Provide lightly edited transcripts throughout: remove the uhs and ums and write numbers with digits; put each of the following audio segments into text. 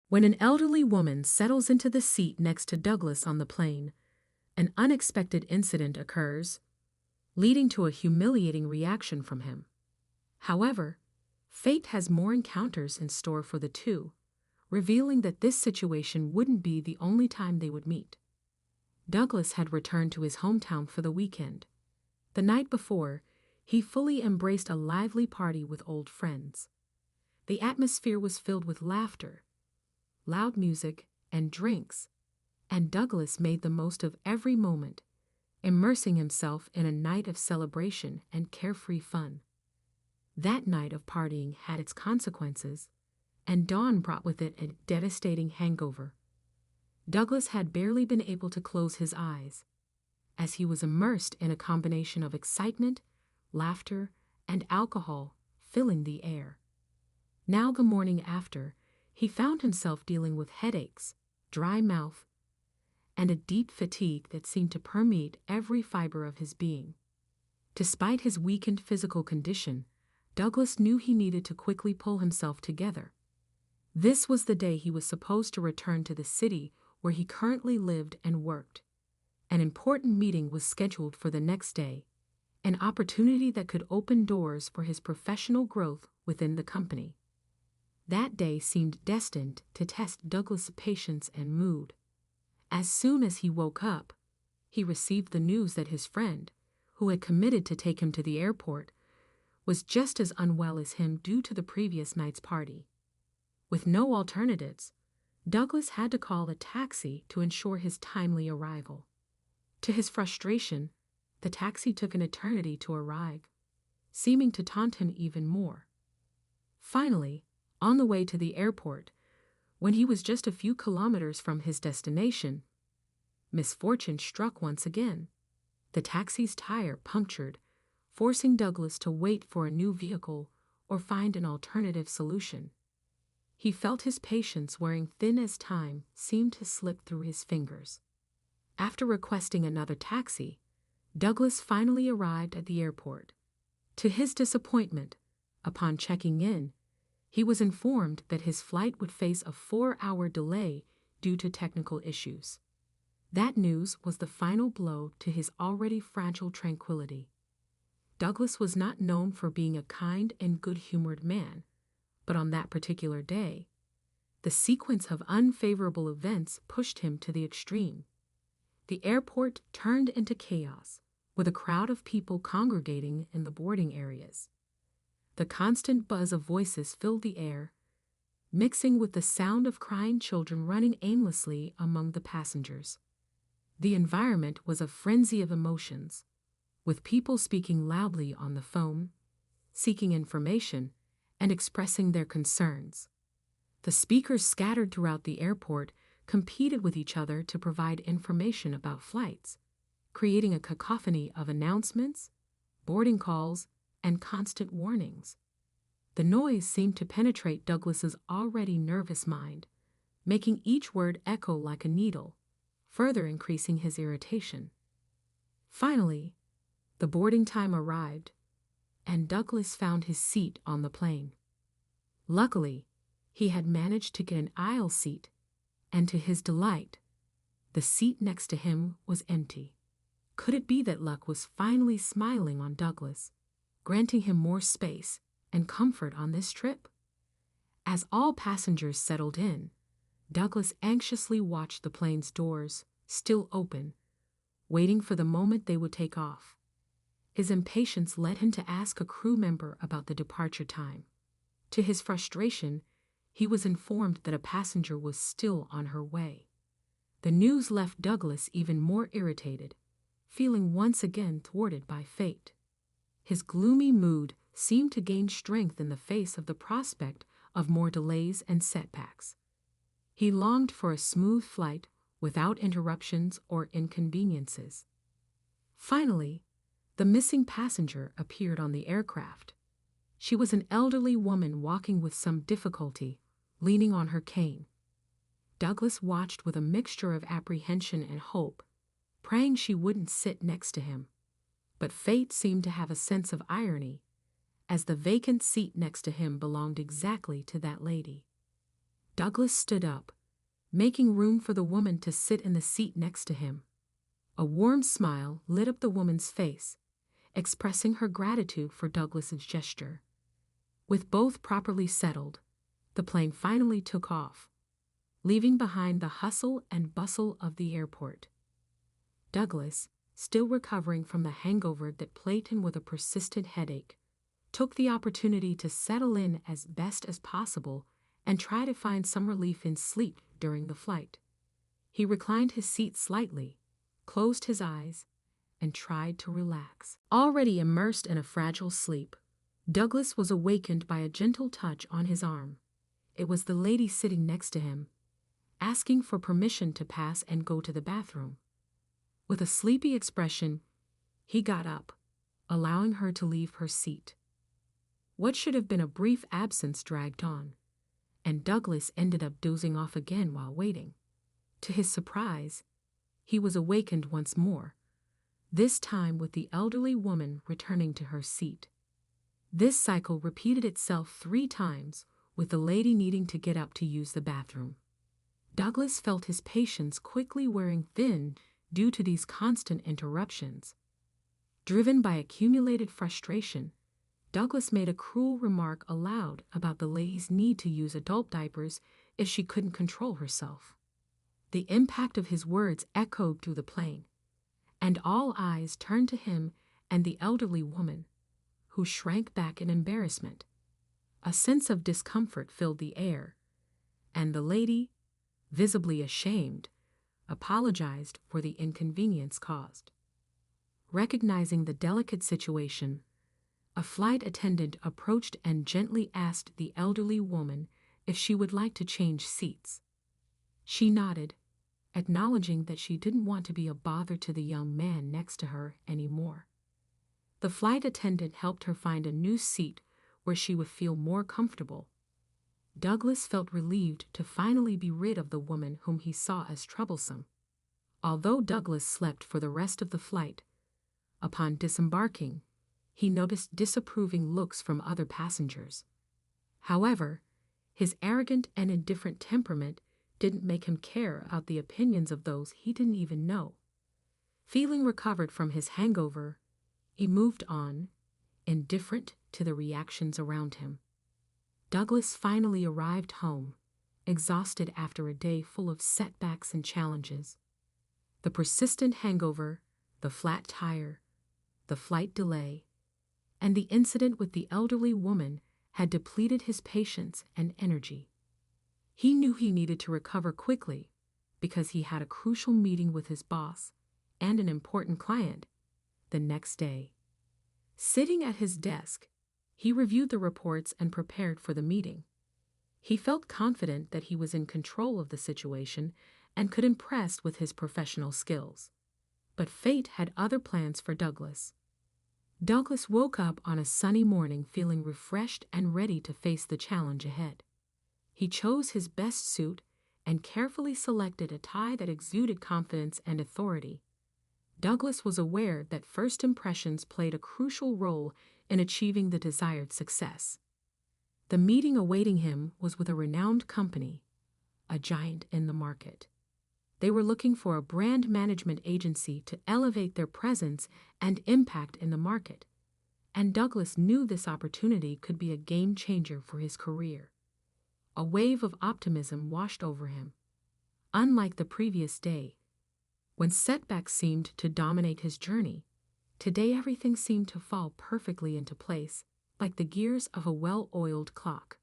When an elderly woman settles into the seat next to Douglas on the plane, an unexpected incident occurs, leading to a humiliating reaction from him. However, fate has more encounters in store for the two, revealing that this situation wouldn't be the only time they would meet. Douglas had returned to his hometown for the weekend. The night before, he fully embraced a lively party with old friends. The atmosphere was filled with laughter, loud music, and drinks, and Douglas made the most of every moment, immersing himself in a night of celebration and carefree fun. That night of partying had its consequences, and dawn brought with it a devastating hangover. Douglas had barely been able to close his eyes, as he was immersed in a combination of excitement, laughter, and alcohol filling the air. Now the morning after, he found himself dealing with headaches, dry mouth, and a deep fatigue that seemed to permeate every fiber of his being. Despite his weakened physical condition, Douglas knew he needed to quickly pull himself together. This was the day he was supposed to return to the city where he currently lived and worked. An important meeting was scheduled for the next day, an opportunity that could open doors for his professional growth within the company. That day seemed destined to test Douglas' patience and mood. As soon as he woke up, he received the news that his friend, who had committed to take him to the airport, was just as unwell as him due to the previous night's party. With no alternatives, Douglas had to call a taxi to ensure his timely arrival. To his frustration, the taxi took an eternity to arrive, seeming to taunt him even more. Finally, on the way to the airport, when he was just a few kilometers from his destination, misfortune struck once again. The taxi's tire punctured, forcing Douglas to wait for a new vehicle or find an alternative solution. He felt his patience wearing thin as time seemed to slip through his fingers. After requesting another taxi, Douglas finally arrived at the airport. To his disappointment, upon checking in, he was informed that his flight would face a 4-hour delay due to technical issues. That news was the final blow to his already fragile tranquility. Douglas was not known for being a kind and good-humored man, but on that particular day, the sequence of unfavorable events pushed him to the extreme. The airport turned into chaos, with a crowd of people congregating in the boarding areas. The constant buzz of voices filled the air, mixing with the sound of crying children running aimlessly among the passengers. The environment was a frenzy of emotions, with people speaking loudly on the phone, seeking information, and expressing their concerns. The speakers scattered throughout the airport competed with each other to provide information about flights, creating a cacophony of announcements, boarding calls, and constant warnings. The noise seemed to penetrate Douglas's already nervous mind, making each word echo like a needle, further increasing his irritation. Finally, the boarding time arrived, and Douglas found his seat on the plane. Luckily, he had managed to get an aisle seat, and to his delight, the seat next to him was empty. Could it be that luck was finally smiling on Douglas, granting him more space and comfort on this trip? As all passengers settled in, Douglas anxiously watched the plane's doors, still open, waiting for the moment they would take off. His impatience led him to ask a crew member about the departure time. To his frustration, he was informed that a passenger was still on her way. The news left Douglas even more irritated, feeling once again thwarted by fate. His gloomy mood seemed to gain strength in the face of the prospect of more delays and setbacks. He longed for a smooth flight without interruptions or inconveniences. Finally, the missing passenger appeared on the aircraft. She was an elderly woman walking with some difficulty, leaning on her cane. Douglas watched with a mixture of apprehension and hope, praying she wouldn't sit next to him. But fate seemed to have a sense of irony, as the vacant seat next to him belonged exactly to that lady. Douglas stood up, making room for the woman to sit in the seat next to him. A warm smile lit up the woman's face, expressing her gratitude for Douglas's gesture. With both properly settled, the plane finally took off, leaving behind the hustle and bustle of the airport. Douglas, still recovering from the hangover that plagued him with a persistent headache, took the opportunity to settle in as best as possible and try to find some relief in sleep during the flight. He reclined his seat slightly, closed his eyes, and tried to relax. Already immersed in a fragile sleep, Douglas was awakened by a gentle touch on his arm. It was the lady sitting next to him, asking for permission to pass and go to the bathroom. With a sleepy expression, he got up, allowing her to leave her seat. What should have been a brief absence dragged on, and Douglas ended up dozing off again while waiting. To his surprise, he was awakened once more, this time with the elderly woman returning to her seat. This cycle repeated itself 3 times, with the lady needing to get up to use the bathroom. Douglas felt his patience quickly wearing thin due to these constant interruptions. Driven by accumulated frustration, Douglas made a cruel remark aloud about the lady's need to use adult diapers if she couldn't control herself. The impact of his words echoed through the plane, and all eyes turned to him and the elderly woman, who shrank back in embarrassment. A sense of discomfort filled the air, and the lady, visibly ashamed, apologized for the inconvenience caused. Recognizing the delicate situation, a flight attendant approached and gently asked the elderly woman if she would like to change seats. She nodded, acknowledging that she didn't want to be a bother to the young man next to her anymore. The flight attendant helped her find a new seat where she would feel more comfortable. Douglas felt relieved to finally be rid of the woman whom he saw as troublesome. Although Douglas slept for the rest of the flight, upon disembarking, he noticed disapproving looks from other passengers. However, his arrogant and indifferent temperament didn't make him care about the opinions of those he didn't even know. Feeling recovered from his hangover, he moved on, indifferent to the reactions around him. Douglas finally arrived home, exhausted after a day full of setbacks and challenges. The persistent hangover, the flat tire, the flight delay, and the incident with the elderly woman had depleted his patience and energy. He knew he needed to recover quickly because he had a crucial meeting with his boss and an important client the next day. Sitting at his desk, he reviewed the reports and prepared for the meeting. He felt confident that he was in control of the situation and could impress with his professional skills. But fate had other plans for Douglas. Douglas woke up on a sunny morning feeling refreshed and ready to face the challenge ahead. He chose his best suit and carefully selected a tie that exuded confidence and authority. Douglas was aware that first impressions played a crucial role in achieving the desired success. The meeting awaiting him was with a renowned company, a giant in the market. They were looking for a brand management agency to elevate their presence and impact in the market, and Douglas knew this opportunity could be a game changer for his career. A wave of optimism washed over him. Unlike the previous day, when setbacks seemed to dominate his journey, today everything seemed to fall perfectly into place, like the gears of a well-oiled clock.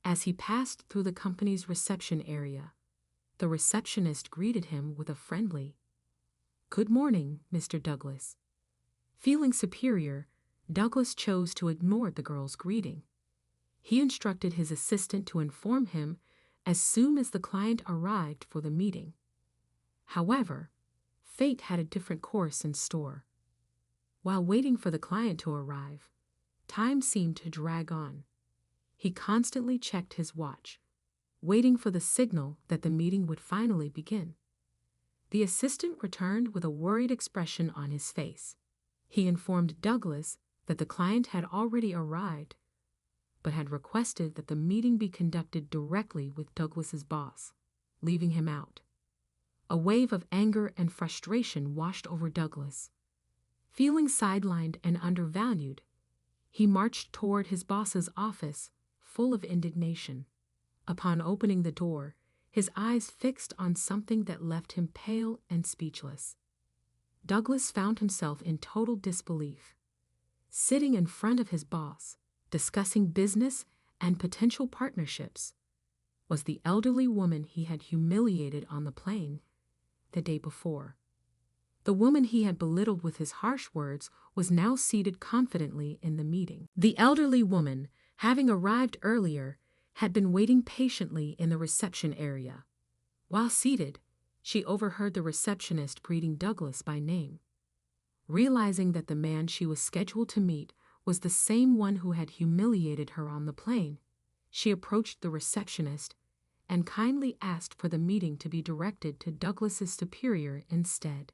As he passed through the company's reception area, the receptionist greeted him with a friendly, "Good morning, Mr. Douglas." Feeling superior, Douglas chose to ignore the girl's greeting. He instructed his assistant to inform him as soon as the client arrived for the meeting. However, fate had a different course in store. While waiting for the client to arrive, time seemed to drag on. He constantly checked his watch, waiting for the signal that the meeting would finally begin. The assistant returned with a worried expression on his face. He informed Douglas that the client had already arrived, but had requested that the meeting be conducted directly with Douglas's boss, leaving him out. A wave of anger and frustration washed over Douglas. Feeling sidelined and undervalued, he marched toward his boss's office, full of indignation. Upon opening the door, his eyes fixed on something that left him pale and speechless. Douglas found himself in total disbelief. Sitting in front of his boss, discussing business and potential partnerships, was the elderly woman he had humiliated on the plane the day before. The woman he had belittled with his harsh words was now seated confidently in the meeting. The elderly woman, having arrived earlier, had been waiting patiently in the reception area. While seated, she overheard the receptionist greeting Douglas by name. Realizing that the man she was scheduled to meet was the same one who had humiliated her on the plane, she approached the receptionist and kindly asked for the meeting to be directed to Douglas's superior instead.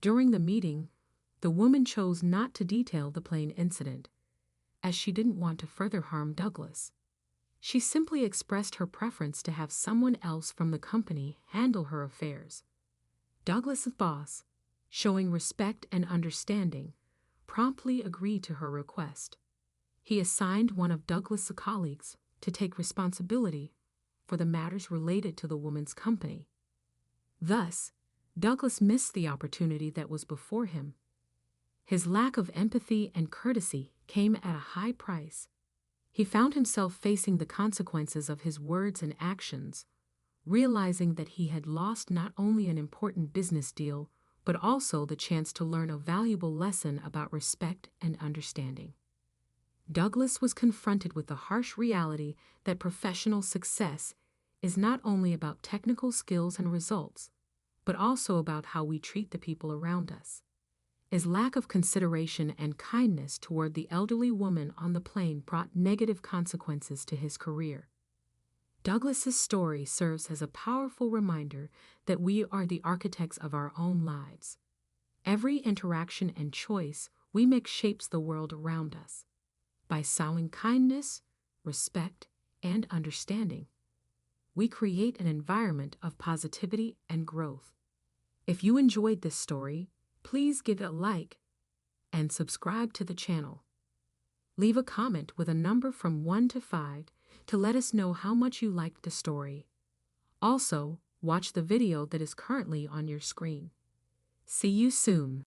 During the meeting, the woman chose not to detail the plane incident, as she didn't want to further harm Douglas. She simply expressed her preference to have someone else from the company handle her affairs. Douglas's boss, showing respect and understanding, promptly agreed to her request. He assigned one of Douglas's colleagues to take responsibility for the matters related to the woman's company. Thus, Douglas missed the opportunity that was before him. His lack of empathy and courtesy came at a high price. He found himself facing the consequences of his words and actions, realizing that he had lost not only an important business deal, but also the chance to learn a valuable lesson about respect and understanding. Douglas was confronted with the harsh reality that professional success is not only about technical skills and results, but also about how we treat the people around us. His lack of consideration and kindness toward the elderly woman on the plane brought negative consequences to his career. Douglas's story serves as a powerful reminder that we are the architects of our own lives. Every interaction and choice we make shapes the world around us. By sowing kindness, respect, and understanding, we create an environment of positivity and growth. If you enjoyed this story, please give it a like and subscribe to the channel. Leave a comment with a number from 1 to 5 to let us know how much you liked the story. Also, watch the video that is currently on your screen. See you soon.